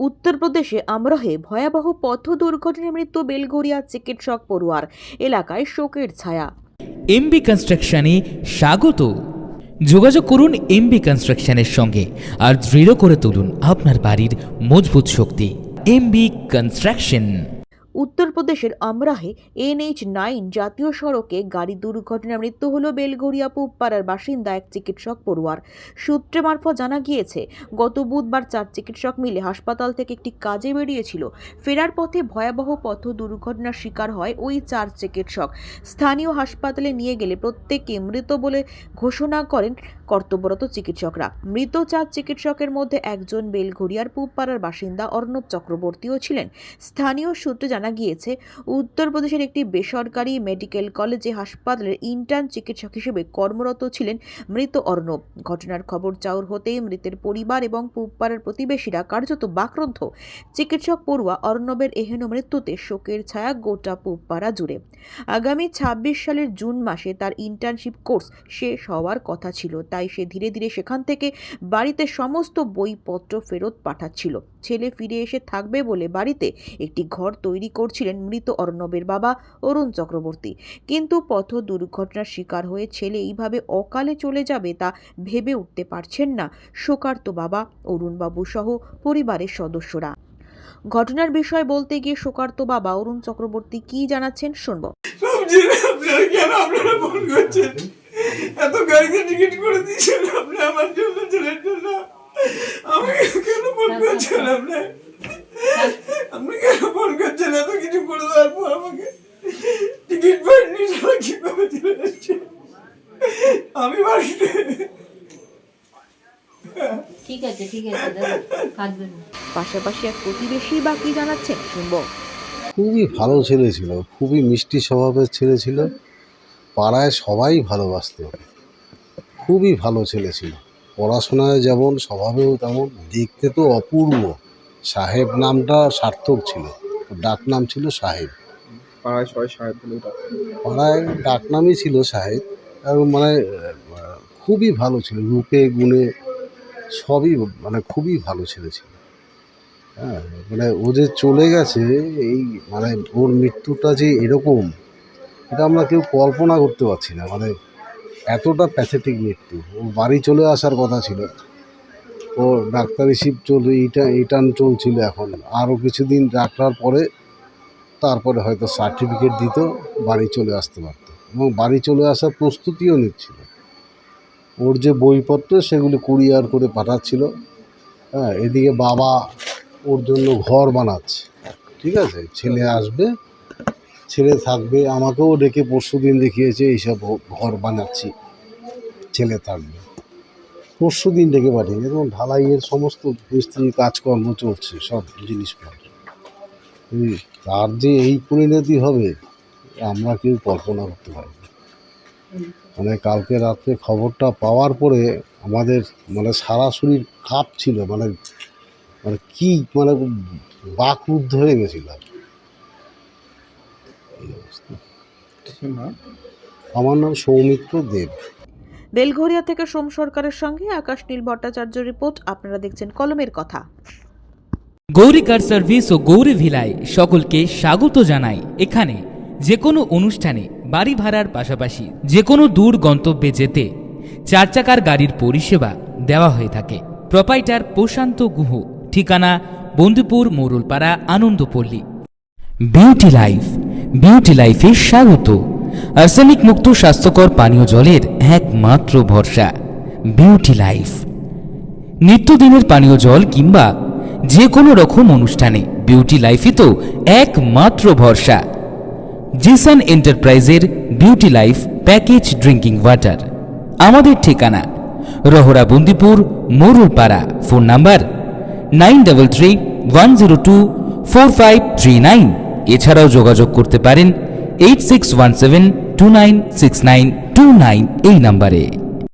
উত্তরপ্রদেশে আমরোহে ভয়াবহ পথ দুর্ঘটনায় মৃত্যু বেলঘরিয়া চিকিৎসক পড়ুয়ার, এলাকায় শোকের ছায়া। এমবি কনস্ট্রাকশনে স্বাগত। যোগাযোগ করুন এমবি কনস্ট্রাকশনের সঙ্গে আর দৃঢ় করে তুলুন আপনার বাড়ির মজবুত শক্তি। MB construction. উত্তরপ্রদেশের আমরাহে NH9 জাতীয় সড়কে গাড়ি দুর্ঘটনায় মৃত্যু হল বেলঘরিয়া পুবপাড়ার বাসিন্দা এক চিকিৎসক পড়ুয়ার। সূত্রে মারফত জানা গিয়েছে, গত বুধবার 4 চিকিৎসক মিলে হাসপাতাল থেকে একটি কাজে বেরিয়েছিল। ফেরার পথে ভয়াবহ পথ দুর্ঘটনার শিকার হয় ওই 4 চিকিৎসক। স্থানীয় হাসপাতালে নিয়ে গেলে প্রত্যেককে মৃত বলে ঘোষণা করেন কর্তব্যরত চিকিৎসকরা। মৃত 4 চিকিৎসকের মধ্যে একজন বেলঘরিয়ার পুবপাড়ার বাসিন্দা অর্ণব চক্রবর্তীও ছিলেন। স্থানীয় সূত্রে জানা গিয়েছে, উত্তরপ্রদেশের একটি বেসরকারি মেডিকেল কলেজে হাসপাতালের ইন্টার্ন চিকিৎসক হিসেবে কর্মরত ছিলেন মৃত অর্ণব। ঘটনার খবর চাউর হতেই মৃতের পরিবার এবং পুবপাড়ার প্রতিবেশীরা কার্যত বাকরুদ্ধ। চিকিৎসক পড়ুয়া অর্ণবের এহেন মৃত্যুতে শোকের ছায়া গোটা পুবপাড়া জুড়ে। আগামী 26 সালের জুন মাসে তার ইন্টার্নশিপ কোর্স শেষ হওয়ার কথা ছিল, তাই সে ধীরে ধীরে সেখান থেকে বাড়িতে সমস্ত বইপত্র ফেরত পাঠাচ্ছিল। ছেলে ফিরে এসে থাকবে বলে বাড়িতে একটি ঘর তৈরি করছিলেন মৃত অর্ণবের বাবা অরুণ চক্রবর্তী। কিন্তু পথ দুর্ঘটনার শিকার হয়ে ছেলে এইভাবে অকালে চলে যাবে তা ভেবে উঠতে পারছেন না শোকার্ত বাবা অরুণ বাবু সহ পরিবারের সদস্যরা। ঘটনার বিষয় বলতে গিয়ে শোকার্ত বাবা অরুণ চক্রবর্তী কি জানাচ্ছেন শুনবো। এত গাড়িতে টিকিট করে দিয়েছেন আপনি আমার জন্য, ছেলের জন্য। আমাকে কেন ফোন করছেন আপনি? আপনি কেন ফোন করছেন? এত কিছু করে দেওয়ার পর আমাকে টিকিট পাইনি, কিভাবে চলে যাচ্ছে আমি বাড়িতে? ঠিক আছে দাদা, কাঁদবেন না। পাশাপাশি এক প্রতিবেশী বা কি জানাচ্ছেন শুনবো। খুবই ভালো ছেলে ছিল, খুবই মিষ্টি স্বভাবের ছেলে ছিল, পাড়ায় সবাই ভালোবাসত, খুবই ভালো ছেলে ছিল। পড়াশোনায় যেমন, স্বভাবেও তেমন, দেখতে তো অপূর্ব। সাহেব নামটা সার্থক ছিল, ডাক নাম ছিল সাহেব। পাড়ায় সবাই সাহেব বলে পাড়ায় ডাক নামই ছিল সাহেব। এবং খুবই ভালো ছিল, রূপে গুণে সবই খুবই ভালো ছেলে ছিল। হ্যাঁ, ও যে চলে গেছে, এই ওর মৃত্যুটা যে এরকম, এটা আমরা কেউ কল্পনা করতে পারছি না। এতটা প্যাথেটিক মৃত্যু। ও বাড়ি চলে আসার কথা ছিল, ও ডাক্তারি শিফট ইন্টার্ন চলছিল। এখন আরও কিছুদিন রাখার পরে তারপরে হয়তো সার্টিফিকেট দিত, বাড়ি চলে আসতে পারত, এবং বাড়ি চলে আসার প্রস্তুতিও নিচ্ছিল। ওর যে বইপত্র সেগুলি কুরিয়ার করে পাঠাচ্ছিল। হ্যাঁ, এদিকে বাবা ওর জন্য ঘর বানাচ্ছে। ঠিক আছে, ছেলে আসবে, ছেলে থাকবে। আমাকেও ডেকে পরশুদিন দেখিয়েছে, এইসব ঘর বানাচ্ছি, ছেলে থাকবে। পরশুদিন ডেকে পাঠিয়েছে, এবং ঢালাইয়ের সমস্ত মিস্ত্রি কাজকর্ম চলছে, সব জিনিসপত্র। তার যে এই পরিণতি হবে আমরা কেউ কল্পনা করতে পারি না। কালকে রাত্রে খবরটা পাওয়ার পরে আমাদের সারা শরীর কাঁপছিল, কি বাকরুদ্ধ হয়ে গেছিলাম। আমার নাম সৌমিত্র দেব। বেলঘরিয়া থেকে সোম সরকারের সঙ্গে আকাশ নীল ভট্টাচার্য রিপোর্ট। আপনারা দেখছেন কলমের কথা। গৌরী কার সার্ভিস ও গৌরী ভিলায় সকলকে স্বাগত জানাই। এখানে যে কোনো অনুষ্ঠানে, বাড়ি ভাড়ার পাশাপাশি যে কোনো দূর গন্তব্যে যেতে 4 চাকার গাড়ির পরিষেবা দেওয়া হয়ে থাকে। প্রোপাইটার প্রশান্ত গুহ, ঠিকানা বন্দুপুর মোরুলপাড়া, আনন্দপল্লী। বিউটি লাইফে স্বাগত। আর্সেনিক মুক্ত স্বাস্থ্যকর পানীয় জলের একমাত্র ভরসা বিউটি লাইফ। নিত্যদিনের পানীয় জল কিংবা যে কোনো রকম অনুষ্ঠানে বিউটি লাইফই তো একমাত্র ভরসা। জিসান এন্টারপ্রাইজের beauty life package drinking water. আমাদের ঠিকানা রহরা বন্দিপুর মোরুলপাড়া। Phone number 9331024539। এছাড়াও যোগাযোগ করতে পারেন 8617296929 এই নাম্বারে।